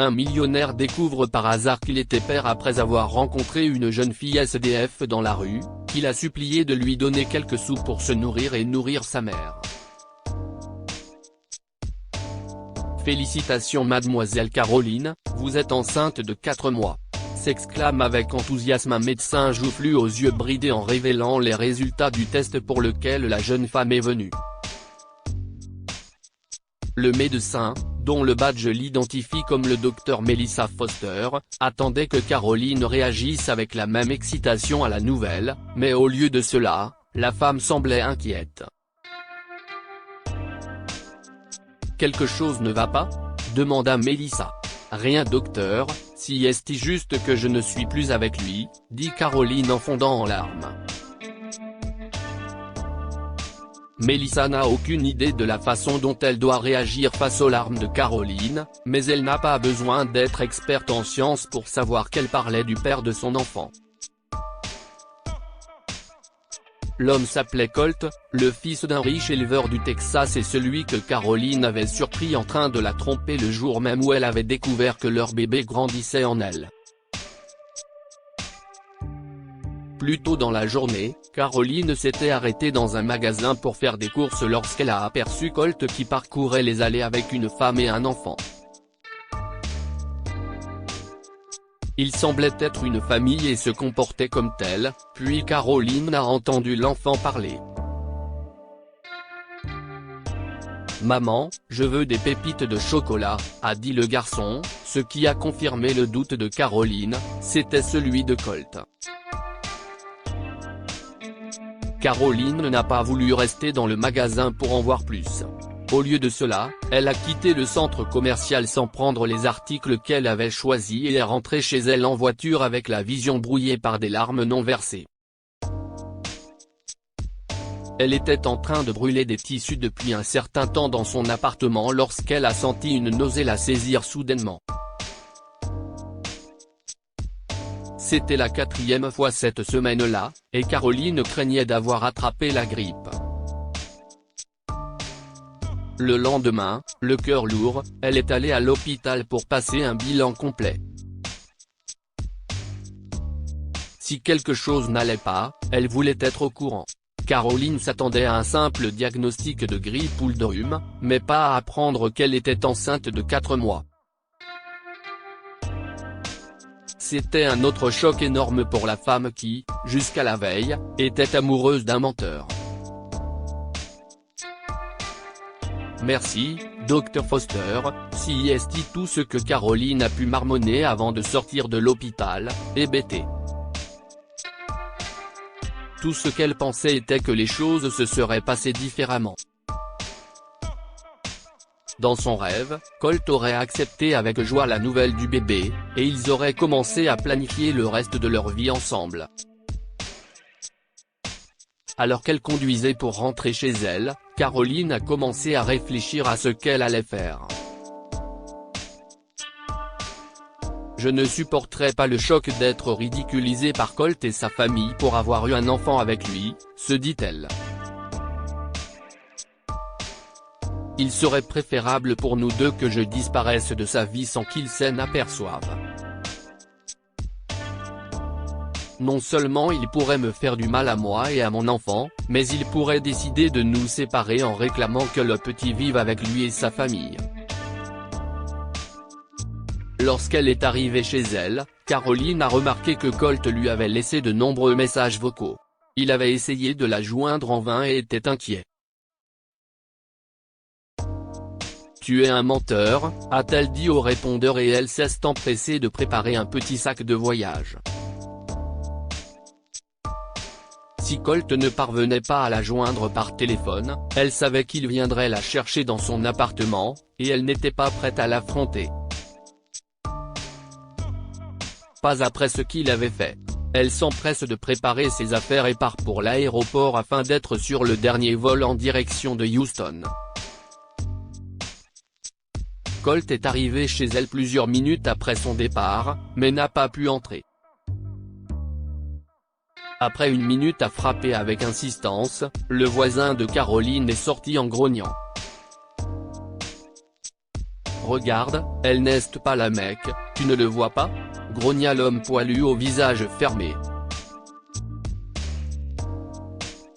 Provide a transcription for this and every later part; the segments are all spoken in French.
Un millionnaire découvre par hasard qu'il était père après avoir rencontré une jeune fille SDF dans la rue, qu'il a supplié de lui donner quelques sous pour se nourrir et nourrir sa mère. Félicitations mademoiselle Caroline, vous êtes enceinte de 4 mois. S'exclame avec enthousiasme un médecin joufflu aux yeux bridés en révélant les résultats du test pour lequel la jeune femme est venue. Le médecin, dont le badge l'identifie comme le docteur Melissa Foster, attendait que Caroline réagisse avec la même excitation à la nouvelle, mais au lieu de cela, la femme semblait inquiète. « Quelque chose ne va pas ?» demanda Melissa. « Rien docteur, si est juste que je ne suis plus avec lui », dit Caroline en fondant en larmes. Melissa n'a aucune idée de la façon dont elle doit réagir face aux larmes de Caroline, mais elle n'a pas besoin d'être experte en sciences pour savoir qu'elle parlait du père de son enfant. L'homme s'appelait Colt, le fils d'un riche éleveur du Texas et celui que Caroline avait surpris en train de la tromper le jour même où elle avait découvert que leur bébé grandissait en elle. Plus tôt dans la journée, Caroline s'était arrêtée dans un magasin pour faire des courses lorsqu'elle a aperçu Colt qui parcourait les allées avec une femme et un enfant. Ils semblaient être une famille et se comportaient comme tels, puis Caroline a entendu l'enfant parler. « Maman, je veux des pépites de chocolat », a dit le garçon, ce qui a confirmé le doute de Caroline, c'était celui de Colt. Caroline n'a pas voulu rester dans le magasin pour en voir plus. Au lieu de cela, elle a quitté le centre commercial sans prendre les articles qu'elle avait choisis et est rentrée chez elle en voiture avec la vision brouillée par des larmes non versées. Elle était en train de brûler des tissus depuis un certain temps dans son appartement lorsqu'elle a senti une nausée la saisir soudainement. C'était la 4e fois cette semaine-là, et Caroline craignait d'avoir attrapé la grippe. Le lendemain, le cœur lourd, elle est allée à l'hôpital pour passer un bilan complet. Si quelque chose n'allait pas, elle voulait être au courant. Caroline s'attendait à un simple diagnostic de grippe ou de rhume, mais pas à apprendre qu'elle était enceinte de 4 mois. C'était un autre choc énorme pour la femme qui, jusqu'à la veille, était amoureuse d'un menteur. Merci, Dr Foster, si est tout ce que Caroline a pu marmonner avant de sortir de l'hôpital, hébétée. Tout ce qu'elle pensait était que les choses se seraient passées différemment. Dans son rêve, Colt aurait accepté avec joie la nouvelle du bébé, et ils auraient commencé à planifier le reste de leur vie ensemble. Alors qu'elle conduisait pour rentrer chez elle, Caroline a commencé à réfléchir à ce qu'elle allait faire. « Je ne supporterai pas le choc d'être ridiculisée par Colt et sa famille pour avoir eu un enfant avec lui », se dit-elle. Il serait préférable pour nous deux que je disparaisse de sa vie sans qu'il s'en aperçoive. Non seulement il pourrait me faire du mal à moi et à mon enfant, mais il pourrait décider de nous séparer en réclamant que le petit vive avec lui et sa famille. Lorsqu'elle est arrivée chez elle, Caroline a remarqué que Colt lui avait laissé de nombreux messages vocaux. Il avait essayé de la joindre en vain et était inquiet. « Tu es un menteur », a-t-elle dit au répondeur et elle s'est empressée de préparer un petit sac de voyage. Si Colt ne parvenait pas à la joindre par téléphone, elle savait qu'il viendrait la chercher dans son appartement, et elle n'était pas prête à l'affronter. Pas après ce qu'il avait fait. Elle s'empresse de préparer ses affaires et part pour l'aéroport afin d'être sur le dernier vol en direction de Houston. Colt est arrivé chez elle plusieurs minutes après son départ, mais n'a pas pu entrer. Après une minute à frapper avec insistance, le voisin de Caroline est sorti en grognant. Regarde, elle n'est pas là mec, tu ne le vois pas ? Grogna l'homme poilu au visage fermé.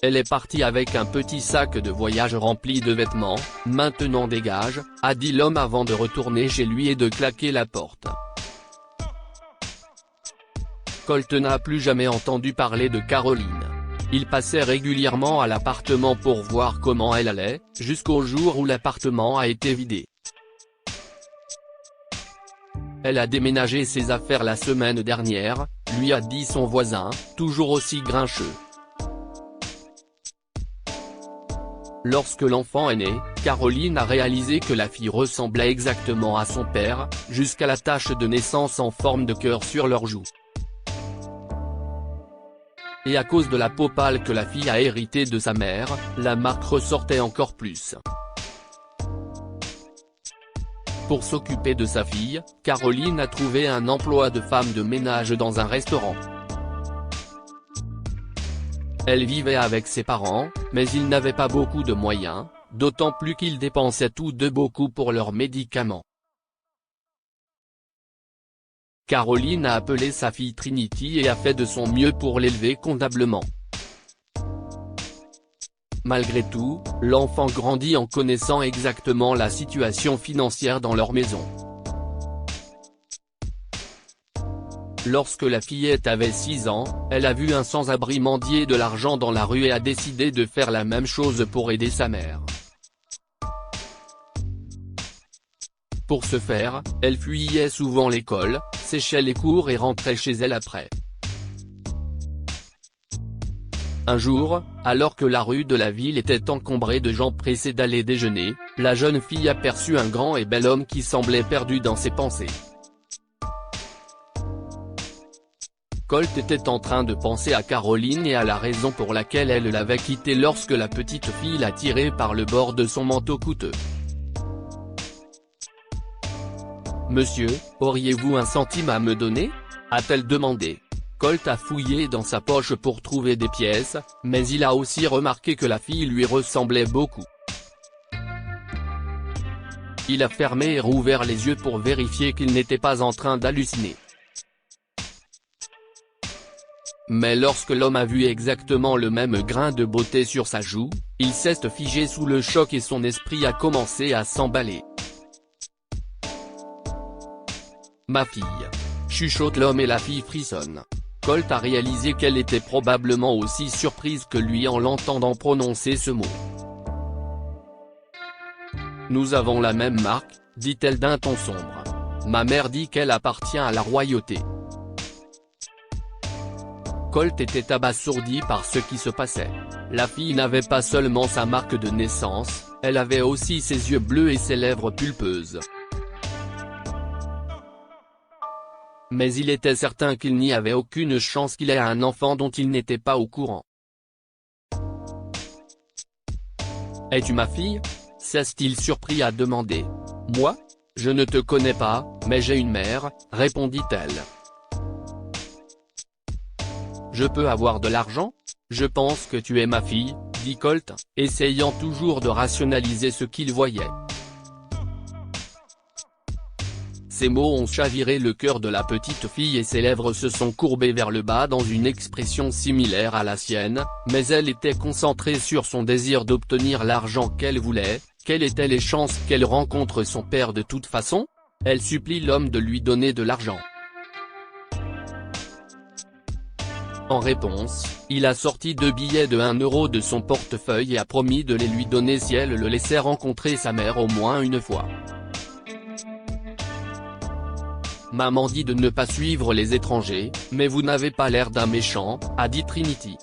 Elle est partie avec un petit sac de voyage rempli de vêtements. Maintenant dégage, a dit l'homme avant de retourner chez lui et de claquer la porte. Colt n'a plus jamais entendu parler de Caroline. Il passait régulièrement à l'appartement pour voir comment elle allait, jusqu'au jour où l'appartement a été vidé. Elle a déménagé ses affaires la semaine dernière, lui a dit son voisin, toujours aussi grincheux. Lorsque l'enfant est né, Caroline a réalisé que la fille ressemblait exactement à son père, jusqu'à la tache de naissance en forme de cœur sur leur joue. Et à cause de la peau pâle que la fille a héritée de sa mère, la marque ressortait encore plus. Pour s'occuper de sa fille, Caroline a trouvé un emploi de femme de ménage dans un restaurant. Elle vivait avec ses parents, mais ils n'avaient pas beaucoup de moyens, d'autant plus qu'ils dépensaient tous deux beaucoup pour leurs médicaments. Caroline a appelé sa fille Trinity et a fait de son mieux pour l'élever convenablement. Malgré tout, l'enfant grandit en connaissant exactement la situation financière dans leur maison. Lorsque la fillette avait 6 ans, elle a vu un sans-abri mendier de l'argent dans la rue et a décidé de faire la même chose pour aider sa mère. Pour ce faire, elle fuyait souvent l'école, séchait les cours et rentrait chez elle après. Un jour, alors que la rue de la ville était encombrée de gens pressés d'aller déjeuner, la jeune fille aperçut un grand et bel homme qui semblait perdu dans ses pensées. Colt était en train de penser à Caroline et à la raison pour laquelle elle l'avait quitté lorsque la petite fille l'a tiré par le bord de son manteau coûteux. « Monsieur, auriez-vous un centime à me donner ?» a-t-elle demandé. Colt a fouillé dans sa poche pour trouver des pièces, mais il a aussi remarqué que la fille lui ressemblait beaucoup. Il a fermé et rouvert les yeux pour vérifier qu'il n'était pas en train d'halluciner. Mais lorsque l'homme a vu exactement le même grain de beauté sur sa joue, il s'est figé sous le choc et son esprit a commencé à s'emballer. « Ma fille !» chuchote l'homme et la fille frissonne. Colt a réalisé qu'elle était probablement aussi surprise que lui en l'entendant prononcer ce mot. « Nous avons la même marque, dit-elle d'un ton sombre. Ma mère dit qu'elle appartient à la royauté. » Colt était abasourdi par ce qui se passait. La fille n'avait pas seulement sa marque de naissance, elle avait aussi ses yeux bleus et ses lèvres pulpeuses. Mais il était certain qu'il n'y avait aucune chance qu'il ait un enfant dont il n'était pas au courant. « Es-tu ma fille ?» s'est-il surpris à demander. « Moi ? Je ne te connais pas, mais j'ai une mère, » répondit-elle. « Je peux avoir de l'argent ? Je pense que tu es ma fille, » dit Colt, essayant toujours de rationaliser ce qu'il voyait. Ces mots ont chaviré le cœur de la petite fille et ses lèvres se sont courbées vers le bas dans une expression similaire à la sienne, mais elle était concentrée sur son désir d'obtenir l'argent qu'elle voulait. Quelles étaient les chances qu'elle rencontre son père de toute façon ? Elle supplie l'homme de lui donner de l'argent. En réponse, il a sorti 2 billets de 1 euro de son portefeuille et a promis de les lui donner si elle le laissait rencontrer sa mère au moins une fois. Maman dit de ne pas suivre les étrangers, mais vous n'avez pas l'air d'un méchant, a dit Trinity.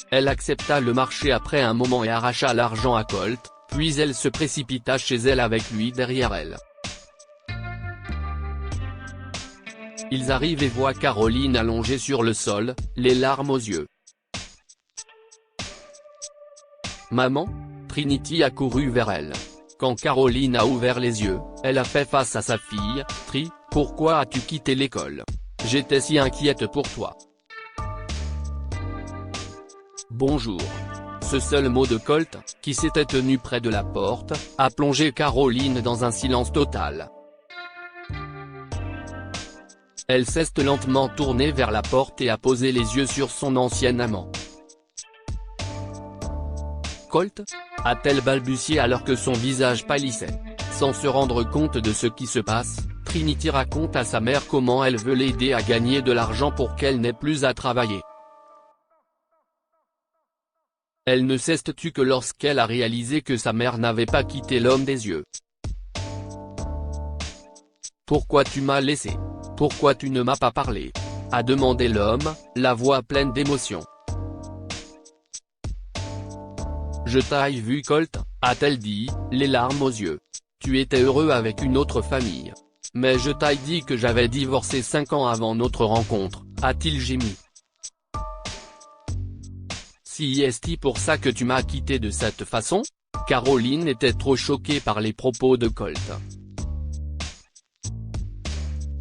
Elle accepta le marché après un moment et arracha l'argent à Colt, puis elle se précipita chez elle avec lui derrière elle. Ils arrivent et voient Caroline allongée sur le sol, les larmes aux yeux. « Maman ?» Trinity a couru vers elle. Quand Caroline a ouvert les yeux, elle a fait face à sa fille. « Tri, pourquoi as-tu quitté l'école ? J'étais si inquiète pour toi. » « Bonjour. » Ce seul mot de Colt, qui s'était tenu près de la porte, a plongé Caroline dans un silence total. Elle s'est lentement tournée vers la porte et a posé les yeux sur son ancien amant. Colt ? A-t-elle balbutié alors que son visage pâlissait. Sans se rendre compte de ce qui se passe, Trinity raconte à sa mère comment elle veut l'aider à gagner de l'argent pour qu'elle n'ait plus à travailler. Elle ne s'est tue que lorsqu'elle a réalisé que sa mère n'avait pas quitté l'homme des yeux. « Pourquoi tu m'as laissé ? Pourquoi tu ne m'as pas parlé ?» a demandé l'homme, la voix pleine d'émotion. « Je t'ai vu Colt », a-t-elle dit, les larmes aux yeux. « Tu étais heureux avec une autre famille. Mais je t'ai dit que j'avais divorcé 5 ans avant notre rencontre », a-t-il gémi. « Si est-ce pour ça que tu m'as quitté de cette façon ?» Caroline était trop choquée par les propos de Colt.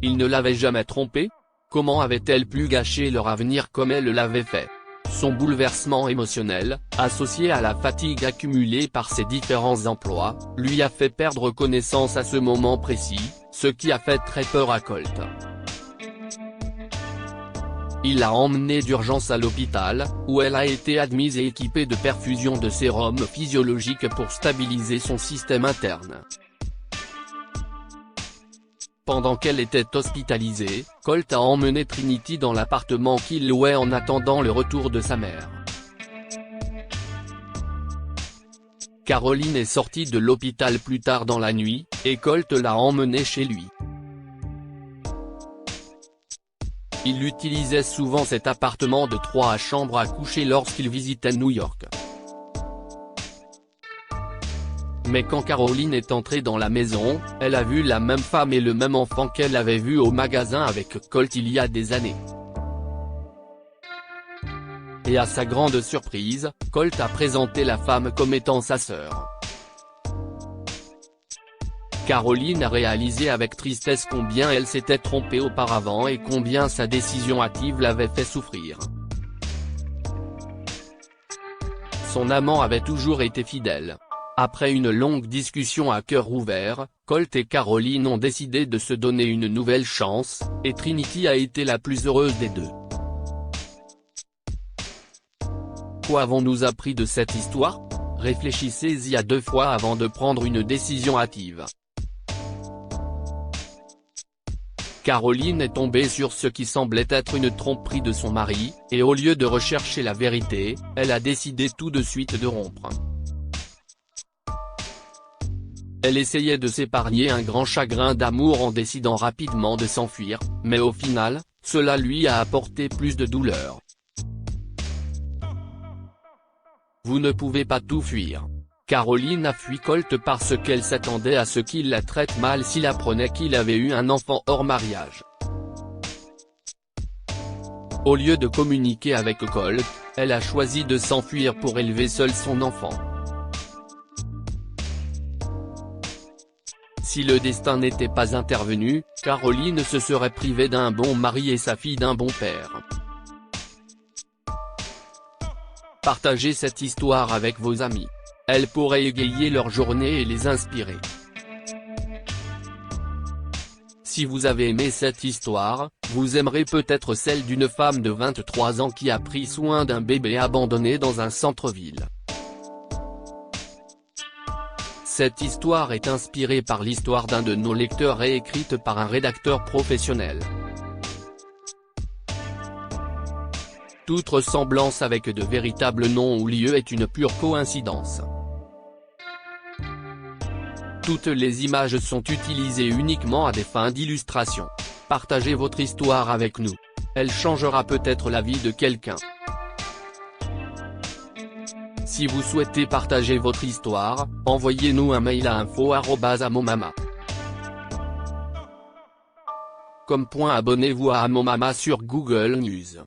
Il ne l'avait jamais trompée ? Comment avait-elle pu gâcher leur avenir comme elle l'avait fait ? Son bouleversement émotionnel, associé à la fatigue accumulée par ses différents emplois, lui a fait perdre connaissance à ce moment précis, ce qui a fait très peur à Colt. Il l'a emmenée d'urgence à l'hôpital, où elle a été admise et équipée de perfusions de sérum physiologique pour stabiliser son système interne. Pendant qu'elle était hospitalisée, Colt a emmené Trinity dans l'appartement qu'il louait en attendant le retour de sa mère. Caroline est sortie de l'hôpital plus tard dans la nuit, et Colt l'a emmenée chez lui. Il utilisait souvent cet appartement de 3 chambres à coucher lorsqu'il visitait New York. Mais quand Caroline est entrée dans la maison, elle a vu la même femme et le même enfant qu'elle avait vu au magasin avec Colt il y a des années. Et à sa grande surprise, Colt a présenté la femme comme étant sa sœur. Caroline a réalisé avec tristesse combien elle s'était trompée auparavant et combien sa décision hâtive l'avait fait souffrir. Son amant avait toujours été fidèle. Après une longue discussion à cœur ouvert, Colt et Caroline ont décidé de se donner une nouvelle chance, et Trinity a été la plus heureuse des deux. Quoi avons-nous appris de cette histoire ? Réfléchissez-y à 2 fois avant de prendre une décision hâtive. Caroline est tombée sur ce qui semblait être une tromperie de son mari, et au lieu de rechercher la vérité, elle a décidé tout de suite de rompre. Elle essayait de s'épargner un grand chagrin d'amour en décidant rapidement de s'enfuir, mais au final, cela lui a apporté plus de douleur. Vous ne pouvez pas tout fuir. Caroline a fui Colt parce qu'elle s'attendait à ce qu'il la traite mal s'il apprenait qu'il avait eu un enfant hors mariage. Au lieu de communiquer avec Colt, elle a choisi de s'enfuir pour élever seule son enfant. Si le destin n'était pas intervenu, Caroline se serait privée d'un bon mari et sa fille d'un bon père. Partagez cette histoire avec vos amis. Elle pourrait égayer leur journée et les inspirer. Si vous avez aimé cette histoire, vous aimerez peut-être celle d'une femme de 23 ans qui a pris soin d'un bébé abandonné dans un centre-ville. Cette histoire est inspirée par l'histoire d'un de nos lecteurs et écrite par un rédacteur professionnel. Toute ressemblance avec de véritables noms ou lieux est une pure coïncidence. Toutes les images sont utilisées uniquement à des fins d'illustration. Partagez votre histoire avec nous. Elle changera peut-être la vie de quelqu'un. Si vous souhaitez partager votre histoire, envoyez-nous un mail à info@amomama. Abonnez-vous à Amomama sur Google News.